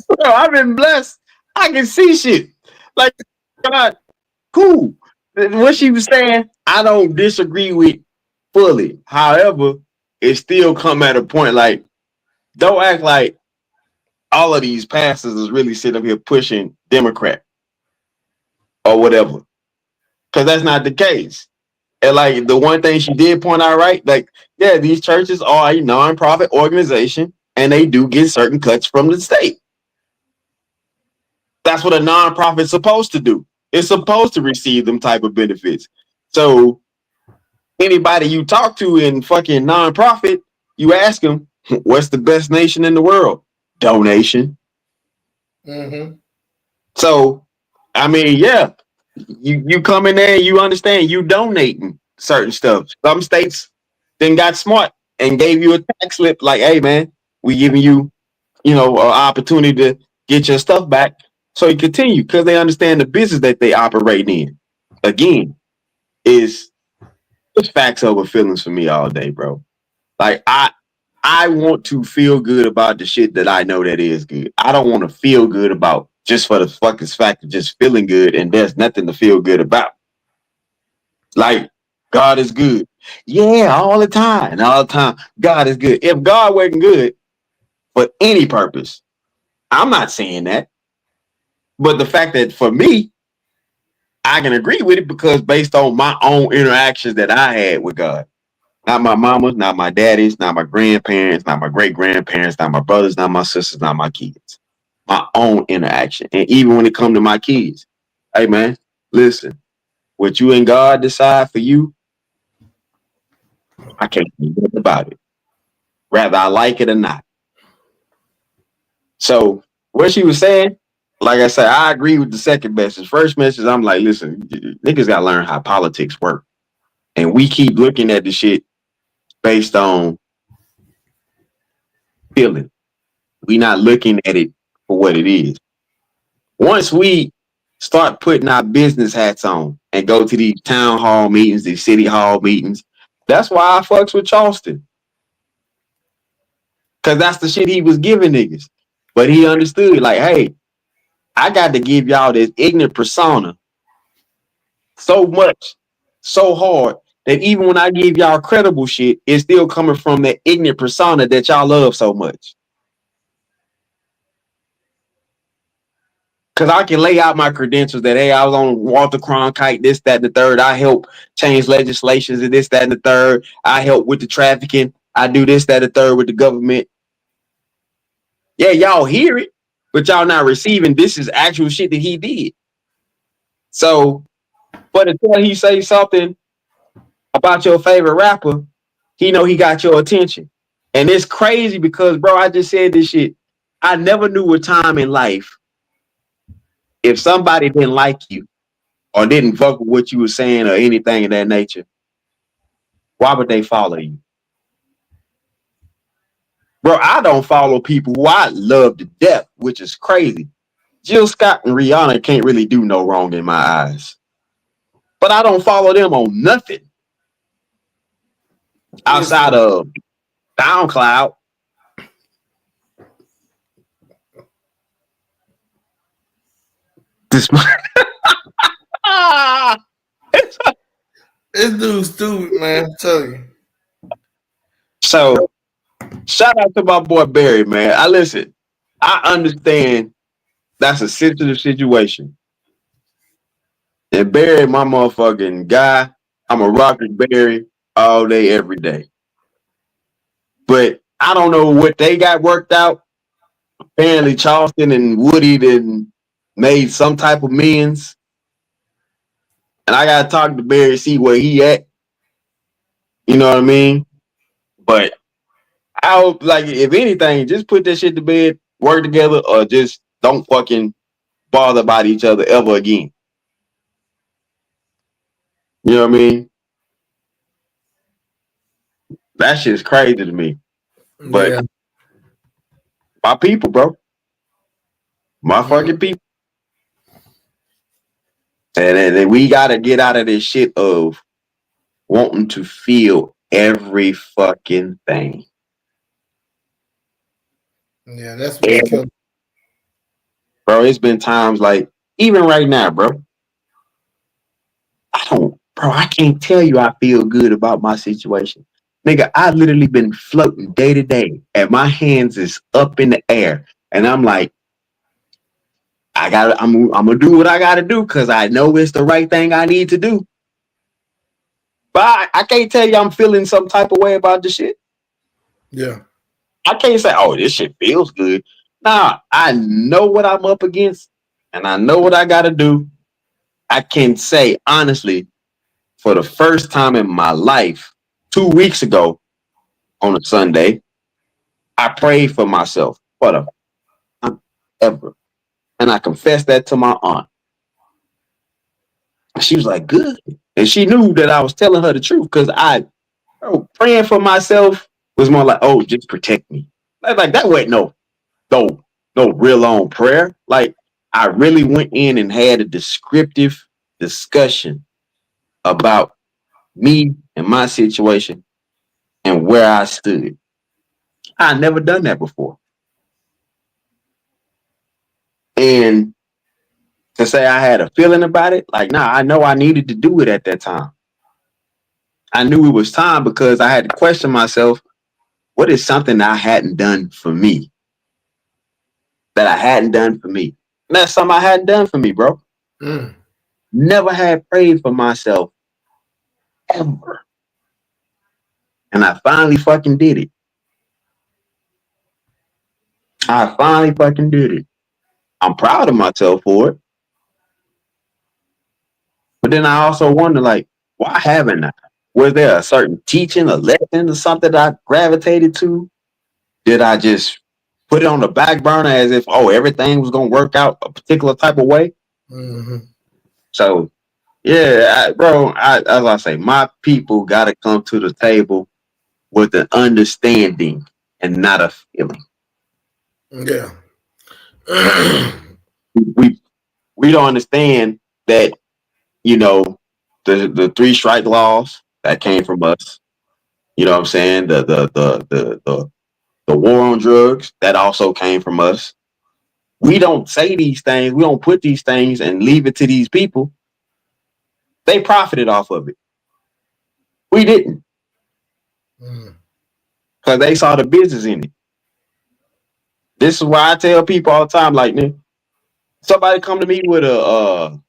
Speaker 2: Bro, I've been blessed. I can see shit. Like, God, cool. What she was saying, I don't disagree with fully. However, it still come at a point like, don't act like all of these pastors is really sitting up here pushing Democrat or whatever, because that's not the case. And like the one thing she did point out, right? Like, yeah, these churches are a nonprofit organization, and they do get certain cuts from the state. That's what a nonprofit's supposed to do. It's supposed to receive them type of benefits. So anybody you talk to in fucking nonprofit, you ask them, what's the best nation in the world? Donation.
Speaker 3: Mm-hmm.
Speaker 2: So, I mean, yeah, you come in there and you understand you donating certain stuff. Some states then got smart and gave you a tax slip like, hey man, we giving you, an opportunity to get your stuff back. So you continue because they understand the business that they operate in. Again, is just facts over feelings for me all day, bro. Like I want to feel good about the shit that I know that is good. I don't want to feel good about just for the fucking fact of just feeling good and there's nothing to feel good about. Like, God is good. Yeah, all the time. And all the time, God is good. If God wasn't good for any purpose, I'm not saying that. But the fact that for me, I can agree with it because based on my own interactions that I had with God. Not my mama's, not my daddy's, not my grandparents, not my great grandparents, not my brothers, not my sisters, not my kids. My own interaction. And even when it comes to my kids, hey man, listen, what you and God decide for you, I can't do nothing about it. Rather I like it or not. So what she was saying, like I said, I agree with the second message. First message, I'm like, listen, niggas gotta learn how politics work. And we keep looking at the shit based on feeling. We not looking at it for what it is. Once we start putting our business hats on and go to these town hall meetings, these city hall meetings, that's why I fucks with Charleston. Cause that's the shit he was giving niggas. But he understood, like, hey, I got to give y'all this ignorant persona so much, so hard, that even when I give y'all credible shit, it's still coming from that ignorant persona that y'all love so much. Cause I can lay out my credentials that, hey, I was on Walter Cronkite, this, that, and the third. I help change legislations and this, that, and the third. I help with the trafficking. I do this, that, and the third with the government. Yeah, y'all hear it, but y'all not receiving this is actual shit that he did. So, but until he say something about your favorite rapper, he know he got your attention. And it's crazy because, bro, I just said this shit. I never knew a time in life if somebody didn't like you or didn't fuck with what you were saying or anything of that nature, why would they follow you? Bro, I don't follow people who I love to death, which is crazy. Jill Scott and Rihanna can't really do no wrong in my eyes. But I don't follow them on nothing outside of SoundCloud. This
Speaker 3: This dude's stupid, man. I'm telling you.
Speaker 2: So shout out to my boy Barry, man. I understand that's a sensitive situation. And Barry, my motherfucking guy, I'm a rocker Barry all day, every day. But I don't know what they got worked out. Apparently Charleston and Woody then made some type of amends. And I gotta talk to Barry, see where he at. You know what I mean? But I hope, like, if anything, just put that shit to bed, work together, or just don't fucking bother about each other ever again. You know what I mean? That shit's crazy to me. But
Speaker 3: Yeah.
Speaker 2: my people, bro. My fucking people. And we gotta get out of this shit of wanting to feel every fucking thing.
Speaker 3: Yeah, that's what killed.
Speaker 2: Bro, it's been times like, even right now, bro. I can't tell you I feel good about my situation. Nigga, I literally been floating day to day and my hands is up in the air. And I'm like, I'm gonna do what I gotta do because I know it's the right thing I need to do. But I can't tell you I'm feeling some type of way about this shit.
Speaker 3: Yeah.
Speaker 2: I can't say, oh, this shit feels good. Nah, I know what I'm up against and I know what I gotta do. I can say honestly, for the first time in my life, 2 weeks ago on a Sunday, I prayed for myself for the time ever. And I confessed that to my aunt. She was like, good. And she knew that I was telling her the truth because praying for myself was more like, oh, just protect me. Like that wasn't no real on prayer. Like I really went in and had a descriptive discussion about me and my situation and where I stood. I never done that before. And to say I had a feeling about it, like, nah, I know I needed to do it at that time. I knew it was time because I had to question myself, what is something I hadn't done for me? That I hadn't done for me. And that's something I hadn't done for me, bro. Never had prayed for myself ever. And I finally fucking did it. I finally fucking did it. I'm proud of myself for it. But then I also wonder, like, why haven't I? Was there a certain teaching, a lesson, or something that I gravitated to? Did I just put it on the back burner as if, oh, everything was going to work out a particular type of way?
Speaker 3: Mm-hmm.
Speaker 2: So, yeah, as I say, my people got to come to the table with an understanding and not a feeling.
Speaker 3: Yeah.
Speaker 2: We don't understand that, you know, the three strike laws that came from us. You know what I'm saying? The The war on drugs, that also came from us. We don't say these things. We don't put these things and leave it to these people. They profited off of it. We didn't. Because they saw the business in it. This is why I tell people all the time, like, man, somebody come to me with a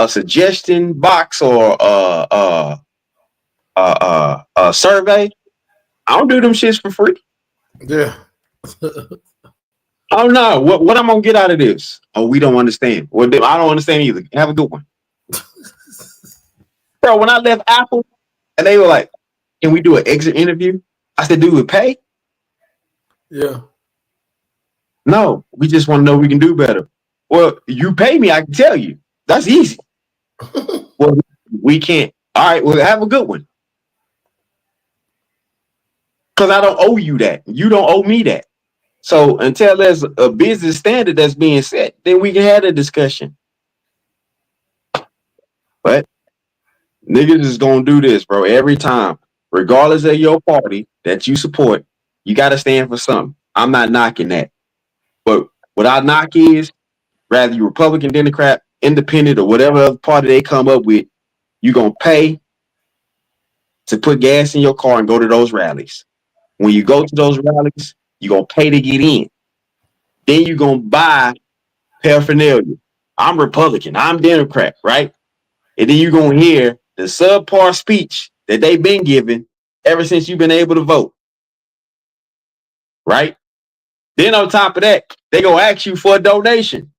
Speaker 2: suggestion box or a survey. I don't do them shits for free.
Speaker 3: Yeah.
Speaker 2: Oh no, what I'm gonna get out of this? Oh, we don't understand. Well, I don't understand either. Have a good one. Bro, when I left Apple and they were like, can we do an exit interview? I said, do we pay?
Speaker 3: Yeah.
Speaker 2: No, we just want to know we can do better. Well, you pay me, I can tell you. That's easy. Well, we can't. All right, well, have a good one. Because I don't owe you that. You don't owe me that. So until there's a business standard that's being set, then we can have a discussion. But niggas is gonna do this, bro, every time. Regardless of your party that you support, you gotta stand for something. I'm not knocking that. But what I knock is, rather you Republican, Democrat, Independent, or whatever other party they come up with, you're gonna pay to put gas in your car and go to those rallies. When you go to those rallies, you're gonna pay to get in. Then you're gonna buy paraphernalia. I'm Republican, I'm Democrat, right? And then you're gonna hear the subpar speech that they've been giving ever since you've been able to vote. Right? Then on top of that, they gonna ask you for a donation.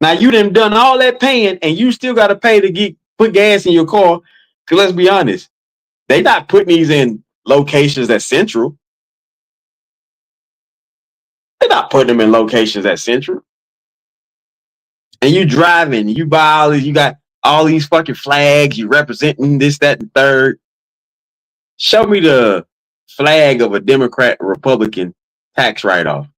Speaker 2: Now you done all that paying and you still gotta pay to put gas in your car. Cause let's be honest, they not putting these in locations that's central. They're not putting them in locations that's central. And you driving, you buy all these, you got all these fucking flags, you representing this, that, and third. Show me the flag of a Democrat or Republican tax write-off.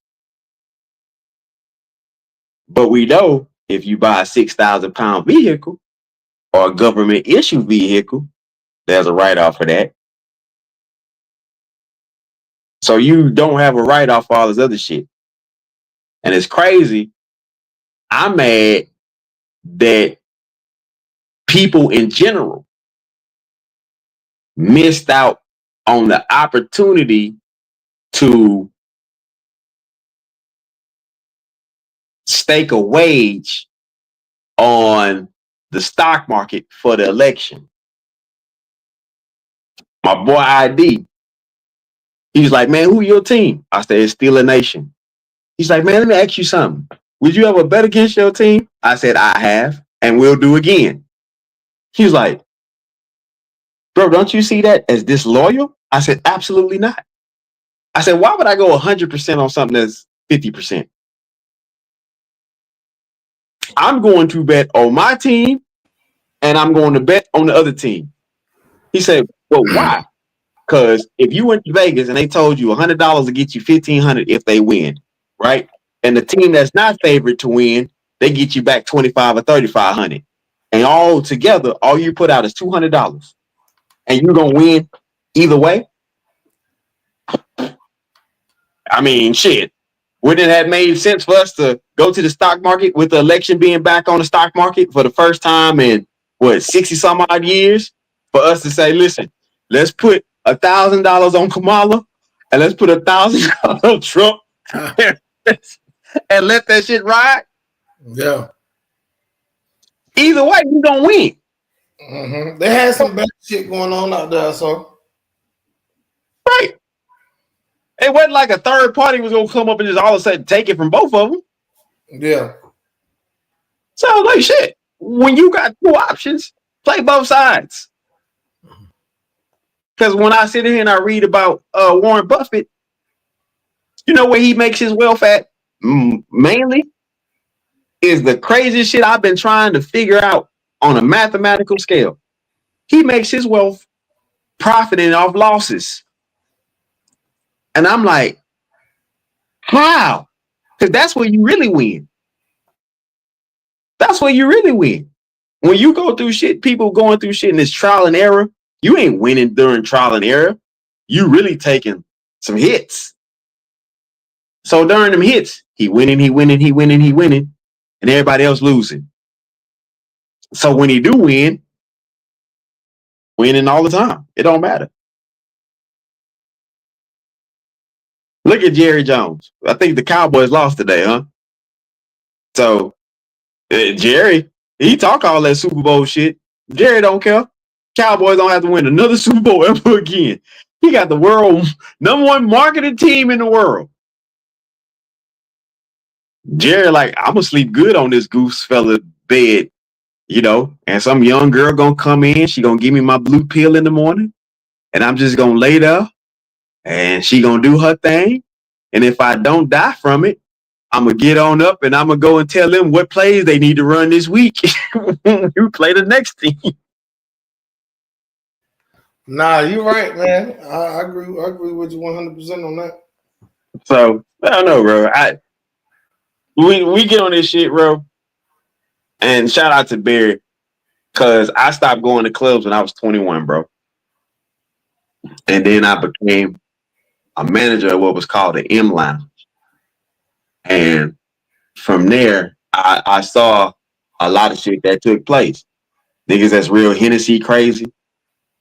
Speaker 2: But we know if you buy a 6,000 pound vehicle or a government issued vehicle, there's a write-off for that. So you don't have a write-off for all this other shit. And it's crazy. I'm mad that people in general missed out on the opportunity to stake a wage on the stock market for the election. My boy ID, he was like, man, who your team? I said, it's still a nation. He's like, man, let me ask you something. Would you ever bet against your team? I said, I have, and we'll do again. He was like, bro, don't you see that as disloyal? I said, absolutely not. I said, why would I go 100% on something that's 50%? I'm going to bet on my team, and I'm going to bet on the other team. He said, well, why? Because if you went to Vegas and they told you $100 to get you $1,500 if they win, right? And the team that's not favored to win, they get you back $2,500 or $3,500. And all together, all you put out is $200. And you're going to win either way? I mean, shit. Wouldn't it have made sense for us to go to the stock market with the election being back on the stock market for the first time in, 60 some odd years? For us to say, listen, let's put $1,000 on Kamala and let's put $1,000 on Trump and let that shit ride?
Speaker 3: Yeah.
Speaker 2: Either way, you gonna win.
Speaker 3: Mm-hmm. They had some bad shit going on out there, so.
Speaker 2: Right. It wasn't like a third party was gonna come up and just all of a sudden take it from both of them.
Speaker 3: Yeah.
Speaker 2: So like shit. When you got two options, play both sides. Because when I sit here and I read about Warren Buffett, you know where he makes his wealth at mainly is the craziest shit I've been trying to figure out on a mathematical scale. He makes his wealth profiting off losses. And I'm like, how? Because that's where you really win. That's where you really win. When you go through shit, people going through shit in this trial and error, you ain't winning during trial and error. You really taking some hits. So during them hits, he winning, and everybody else losing. So when he do win, winning all the time. It don't matter. Look at Jerry Jones. I think the Cowboys lost today, huh? So Jerry, he talk all that Super Bowl shit. Jerry don't care. Cowboys don't have to win another Super Bowl ever again. He got the world #1 marketing team in the world. Jerry, like, I'm gonna sleep good on this goose fella bed, and some young girl gonna come in. She gonna give me my blue pill in the morning, and I'm just gonna lay there, and she gonna do her thing. And if I don't die from it, I'm gonna get on up and I'm gonna go and tell them what plays they need to run this week. You play the next team.
Speaker 3: Nah, you're right, man. I agree. I agree with you 100% on that.
Speaker 2: So I don't know, bro. We get on this shit, bro. And shout out to Barry, because I stopped going to clubs when I was 21, bro. And then I became a manager of what was called the M Lounge. And from there, I saw a lot of shit that took place. Niggas that's real Hennessy crazy.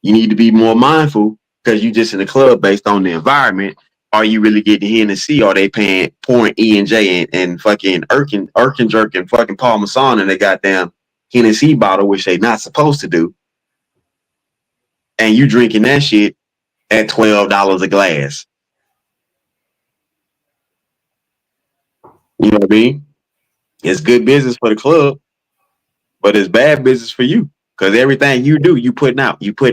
Speaker 2: You need to be more mindful because you just in the club based on the environment. Are you really getting Hennessy? Or they pouring E&J and fucking Erkin jerk and fucking Parmesan in their goddamn Hennessy bottle, which they not supposed to do. And you drinking that shit at $12 a glass. You know what I mean? It's good business for the club, but it's bad business for you. Because everything you do, you putting out. You ain't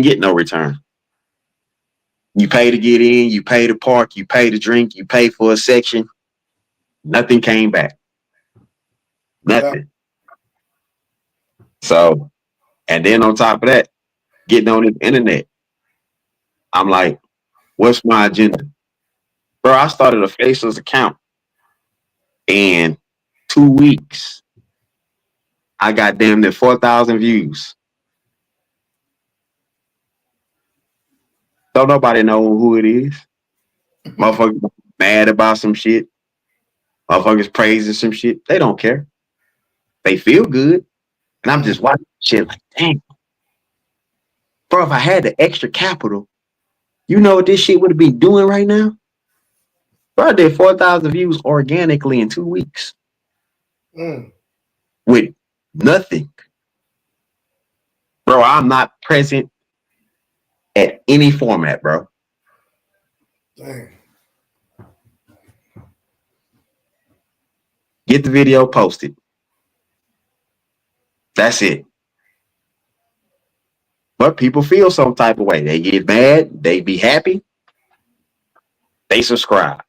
Speaker 2: getting no return. You pay to get in, you pay to park, you pay to drink, you pay for a section. Nothing came back. Nothing. Yeah. So, and then on top of that, getting on the internet, I'm like, what's my agenda? Bro, I started a faceless account in 2 weeks. I got damn near 4,000 views. Don't nobody know who it is. Motherfuckers mad about some shit. Motherfuckers praising some shit. They don't care. They feel good. And I'm just watching shit like, dang. Bro, if I had the extra capital, you know what this shit would be doing right now? Bro, I did 4,000 views organically in 2 weeks. With nothing. Bro, I'm not present at any format, bro.
Speaker 3: Dang.
Speaker 2: Get the video posted. That's it. But people feel some type of way. They get mad. They be happy. They subscribe.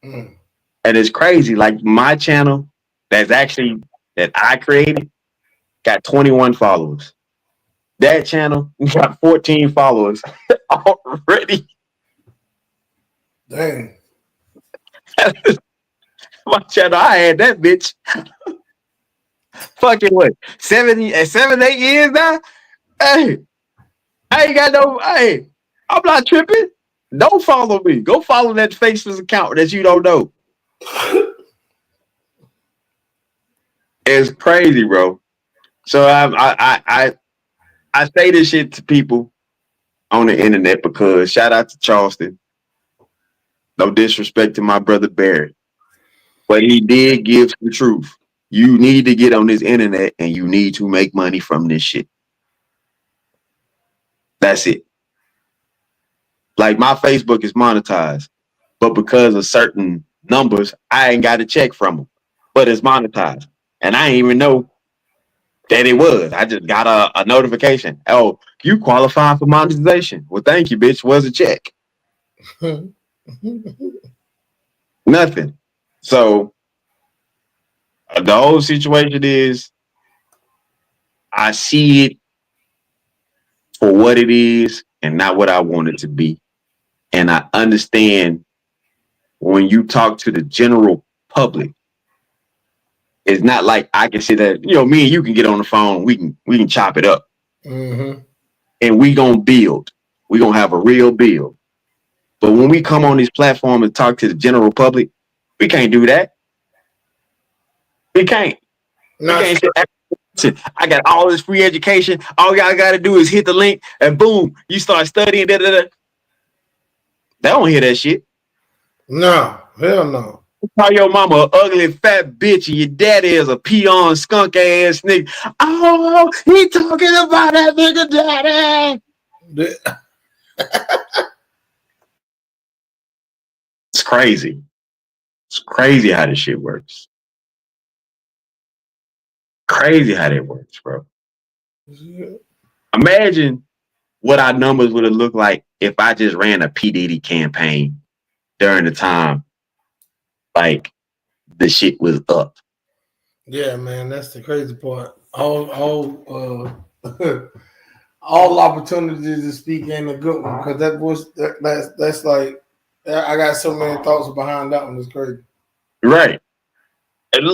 Speaker 2: And it's crazy. Like my channel that I created got 21 followers. That channel got 14 followers already.
Speaker 3: Dang.
Speaker 2: My channel, I had that bitch. Fucking what? 7, 8 years now? Hey, I ain't got no. Hey, I'm not tripping. Don't follow me. Go follow that faceless account that you don't know. It's crazy, bro. So I say this shit to people on the internet because shout out to Charleston. No disrespect to my brother Barry, but he did give the truth. You need to get on this internet and you need to make money from this shit. That's it. Like my Facebook is monetized, but because of certain numbers, I ain't got a check from them. But it's monetized. And I didn't even know that it was. I just got a notification. Oh, you qualify for monetization. Well, thank you, bitch. Where's the check? Nothing. So the whole situation is I see it for what it is and not what I want it to be. And I understand when you talk to the general public, it's not like I can say that, me and you can get on the phone, we can chop it up. And we gonna build. we're gonna have a real bill. But when we come on this platform and talk to the general public, we can't do that. We can't. We can't say, I got all this free education. All y'all got to do is hit the link, and boom, you start studying. Da, da, da. They don't hear that shit.
Speaker 3: No, hell no.
Speaker 2: Call your mama an ugly fat bitch, and your daddy is a peon skunk ass nigga. Oh, he talking about that nigga daddy. It's crazy. It's crazy how this shit works. Crazy how that works, bro. Imagine what our numbers would have looked like if I just ran a P. Diddy campaign during the time like the shit was up.
Speaker 3: Yeah, man, that's the crazy part. All opportunities to speak ain't a good one because that's like I got so many thoughts behind that one. It's crazy.
Speaker 2: Right. And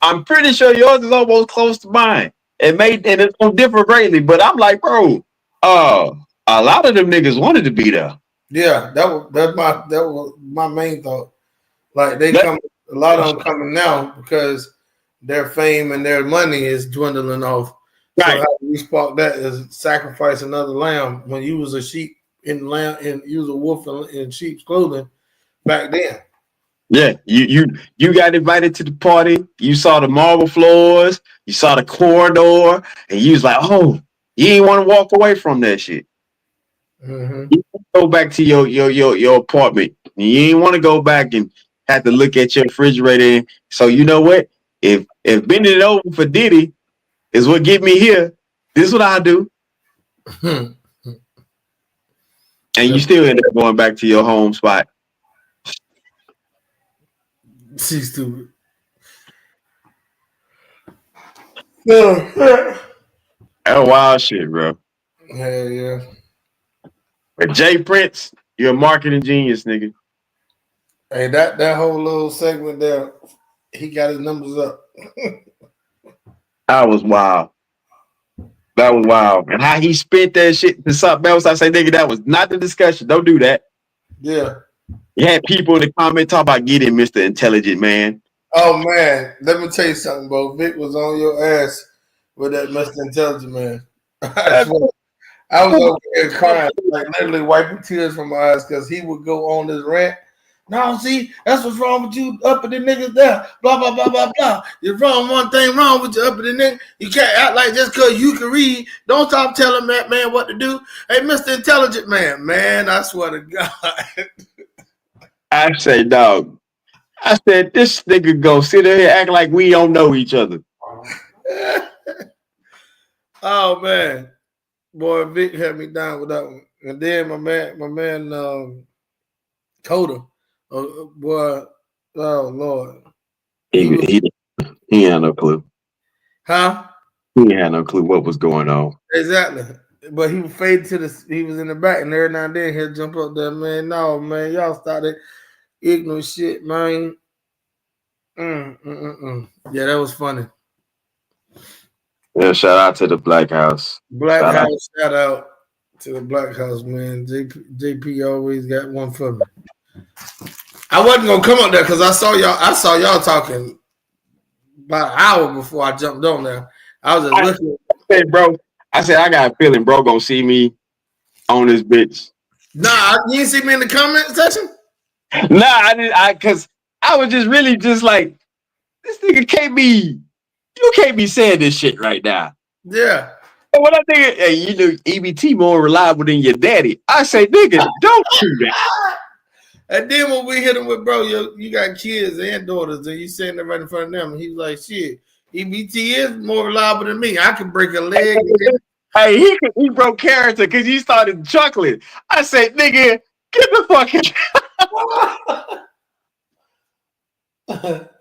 Speaker 2: I'm pretty sure yours is almost close to mine. And it's gonna differ greatly, but I'm like, bro, a lot of them niggas wanted to be there.
Speaker 3: Yeah, that was my main thought. Like a lot of them coming now because their fame and their money is dwindling off. Right. So how we spark that is sacrifice another lamb when you was a sheep in lamb and you was a wolf in sheep's clothing back then.
Speaker 2: Yeah, you got invited to the party. You saw the marble floors, you saw the corridor, and you was like, oh, you ain't want to walk away from that shit.
Speaker 3: Mm-hmm.
Speaker 2: You go back to your apartment. You ain't want to go back and have to look at your refrigerator. So you know what? If bending it over for Diddy is what get me here, this is what I do. And you still end up going back to your home spot.
Speaker 3: She's stupid. That's
Speaker 2: wild shit, bro.
Speaker 3: Hell yeah.
Speaker 2: But Jay Prince, you're a marketing genius, nigga.
Speaker 3: Hey, that whole little segment there, he got his numbers up.
Speaker 2: That was wild. That was wild. And how he spent that shit to something else, I say, nigga, that was not the discussion. Don't do that.
Speaker 3: Yeah.
Speaker 2: You had people in the comments talk about getting Mr. Intelligent Man.
Speaker 3: Oh, man. Let me tell you something, bro. Vic was on your ass with that Mr. Intelligent Man. I was over here crying, like literally wiping tears from my eyes because he would go on this rant. No, see, that's what's wrong with you uppity niggas there. Blah, blah, blah, blah, blah. You're wrong. One thing wrong with you uppity nigga. You can't act like just because you can read. Don't stop telling that man what to do. Hey, Mr. Intelligent Man. Man, I swear to God.
Speaker 2: I say, dog. I said, this nigga go sit there and act like we don't know each other.
Speaker 3: Oh, man. Boy, Vic had me down with that one. And then my man, Coda. Boy, oh Lord.
Speaker 2: He had no clue.
Speaker 3: Huh?
Speaker 2: He had no clue what was going on.
Speaker 3: Exactly. But he was faded to he was in the back, and every now and then he'll jump up there, man. No, man, y'all started ignorant shit, man. Yeah, that was funny.
Speaker 2: Yeah, shout out to the Black House.
Speaker 3: Shout out to the Black House, man. JP always got one for me. I wasn't gonna come up there because I saw y'all talking about an hour before I jumped on there. I was just looking.
Speaker 2: Hey, bro. I said I got a feeling bro gonna see me on this bitch.
Speaker 3: Nah, you didn't see me in the comment section?
Speaker 2: Nah, I didn't. Cause I was just really just like, this nigga you can't be saying this shit right now.
Speaker 3: Yeah.
Speaker 2: And when I think, hey, you know, EBT more reliable than your daddy, I say, nigga, don't do that.
Speaker 3: And then when we hit him with, bro, you got kids and daughters, and you sitting there right in front of them, and he's like, shit, EBT is more reliable than me. I can break a leg.
Speaker 2: Hey, he broke character because he started chuckling. I said, nigga, get the fuck out.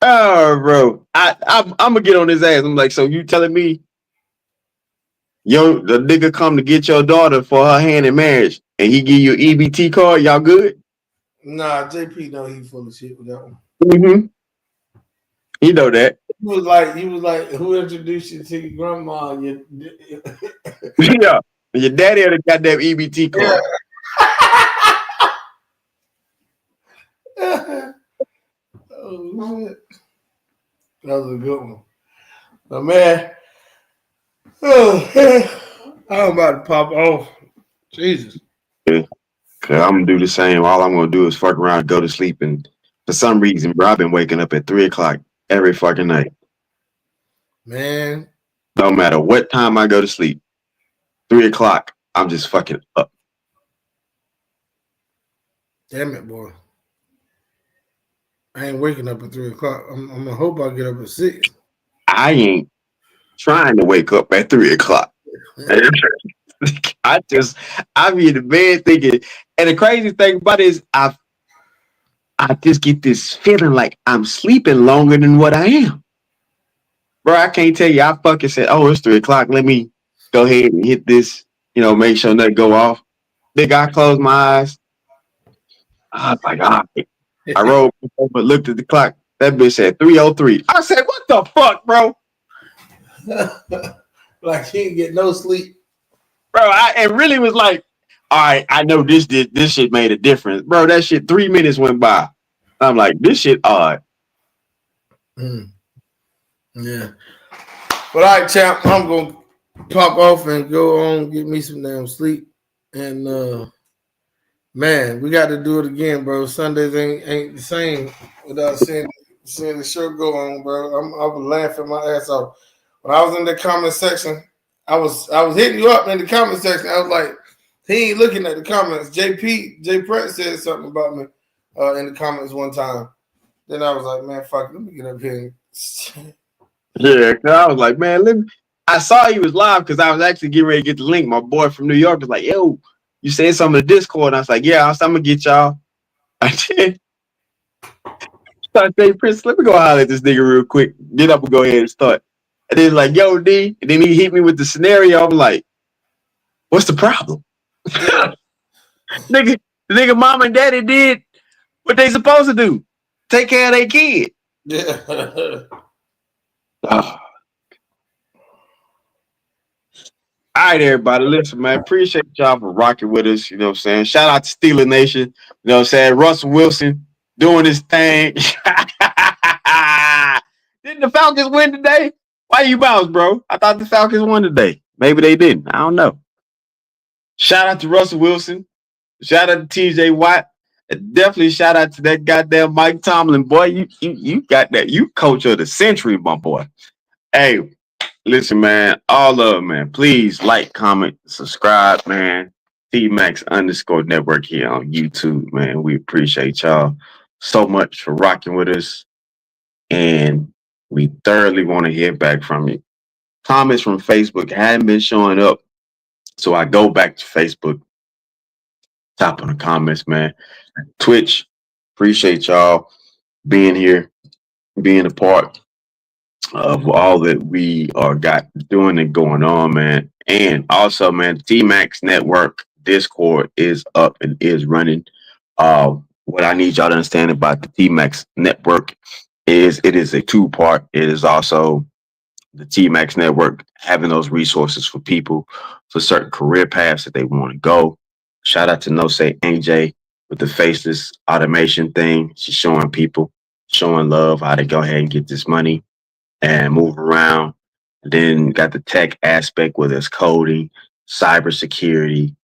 Speaker 2: Oh, bro. I'm gonna get on his ass. I'm like, so you telling me the nigga come to get your daughter for her hand in marriage and he give you an EBT card, y'all good?
Speaker 3: Nah, JP know he full of shit with that one.
Speaker 2: Mm-hmm. He know that.
Speaker 3: He was like, who introduced you to your grandma?
Speaker 2: Yeah. Your daddy had a goddamn EBT card.
Speaker 3: Yeah. Oh shit. That was a good one. But man, I'm about to pop off. Jesus.
Speaker 2: Yeah. Cause I'm gonna do the same. All I'm gonna do is fuck around, go to sleep, and for some reason, bro, I've been waking up at 3 o'clock every fucking night.
Speaker 3: Man,
Speaker 2: No matter what time I go to sleep, 3 o'clock, I'm just fucking up.
Speaker 3: damn it, boy. I ain't waking up at 3 o'clock. I'm gonna hope I get up at 6.
Speaker 2: I ain't trying to wake up at 3 o'clock. I be in the bed thinking, and the crazy thing about it is, I just get this feeling like I'm sleeping longer than what I am. Bro, I can't tell you. I fucking said, oh, it's 3 o'clock. Let me go ahead and hit this, make sure nothing go off. Big, I closed my eyes. I was like, all right. I rolled over, looked at the clock. That bitch said 3:03. I said, what the fuck, bro?
Speaker 3: Like you ain't get no sleep.
Speaker 2: Bro, it really was like, all right, I know this shit made a difference. Bro, that shit, 3 minutes went by. I'm like, this shit odd.
Speaker 3: Yeah. But all right, champ, I'm gonna pop off and go on get me some damn sleep. And man, we got to do it again, bro. Sundays ain't the same without seeing the show go on, bro. I was laughing my ass off. When I was in the comment section, I was hitting you up in the comment section. I was like, he ain't looking at the comments. J Pratt said something about me in the comments one time. Then I was like, man, fuck, let me get up here.
Speaker 2: Yeah, cause I was like, man, I saw he was live because I was actually getting ready to get the link. My boy from New York was like, yo, you said something in the Discord. And I was like, yeah, I'm gonna get y'all. I did. So I say, Prince, let me go holler at this nigga real quick. Get up and go ahead and start. And then he's like, yo, D. And then he hit me with the scenario. I'm like, what's the problem? The nigga mom and daddy did what they supposed to do. Take care of their kid.
Speaker 3: Yeah.
Speaker 2: Oh. All right, everybody. Listen, man. Appreciate y'all for rocking with us. You know what I'm saying? Shout out to Steeler Nation. You know what I'm saying? Russell Wilson doing his thing. Didn't the Falcons win today? Why you bounce, bro? I thought the Falcons won today. Maybe they didn't. I don't know. Shout out to Russell Wilson. Shout out to TJ Watt. Definitely shout out to that goddamn Mike Tomlin. Boy, you got that. You coach of the century, my boy. Hey, listen, man. All of them, man. Please like, comment, subscribe, man. T-Max_network here on YouTube, man. We appreciate y'all so much for rocking with us. And we thoroughly want to hear back from you. Comments from Facebook hadn't been showing up. So I go back to Facebook. Top on the comments, man. Twitch, appreciate y'all being here, being a part of all that we are got doing and going on, man. And also, man, T-Max Network Discord is up and is running. What I need y'all to understand about the T-Max Network is it is a two-part. It is also the T-Max Network having those resources for people for certain career paths that they want to go. Shout out to No Say AJ with the faceless automation thing. She's showing people, showing love how to go ahead and get this money and move around. And then got the tech aspect where there's coding, cybersecurity,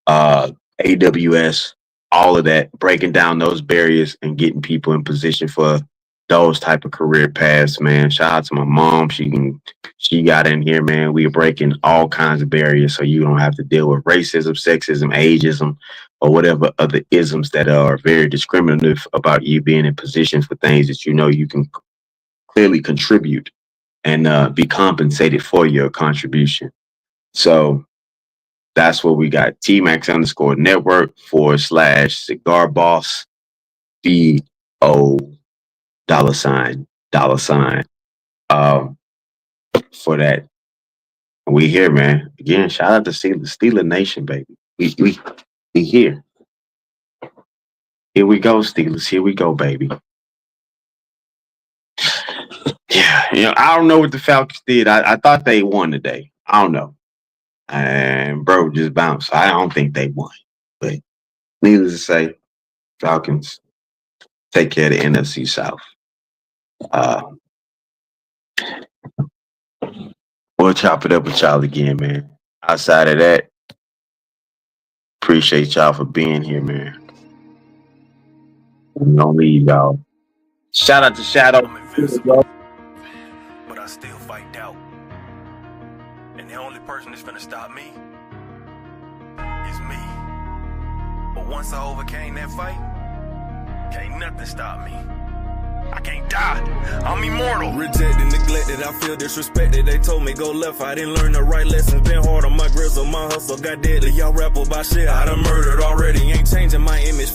Speaker 2: AWS, all of that, breaking down those barriers and getting people in position for those type of career paths, man. Shout out to my mom. She got in here, man. We are breaking all kinds of barriers so you don't have to deal with racism, sexism, ageism, or whatever other isms that are very discriminative about you being in position for things that you know you can clearly contribute and be compensated for your contribution. So that's what we got. T-Max_network /cigar boss BO $. For that. We here, man. Again, shout out to Steeler Nation, baby. We here. Here we go, Steelers. Here we go, baby. Yeah, I don't know what the Falcons did. I thought they won today. I don't know. and bro just bounced. I don't think they won, but needless to say, Falcons take care of the NFC South. We'll chop it up with y'all again, man. Outside of that, appreciate y'all for being here, man. We don't leave y'all. Shout out to Shadow.
Speaker 1: I'm invincible, but I still fight doubt. And the only person that's gonna stop me is me. But once I overcame that fight, can't nothing stop me. I can't die. I'm immortal.
Speaker 8: Rejected, neglected, I feel disrespected. They told me go left, I didn't learn the right lessons. Been hard on my grizzle, my hustle got deadly. Y'all rap about shit I done murdered already. Ain't changing my image.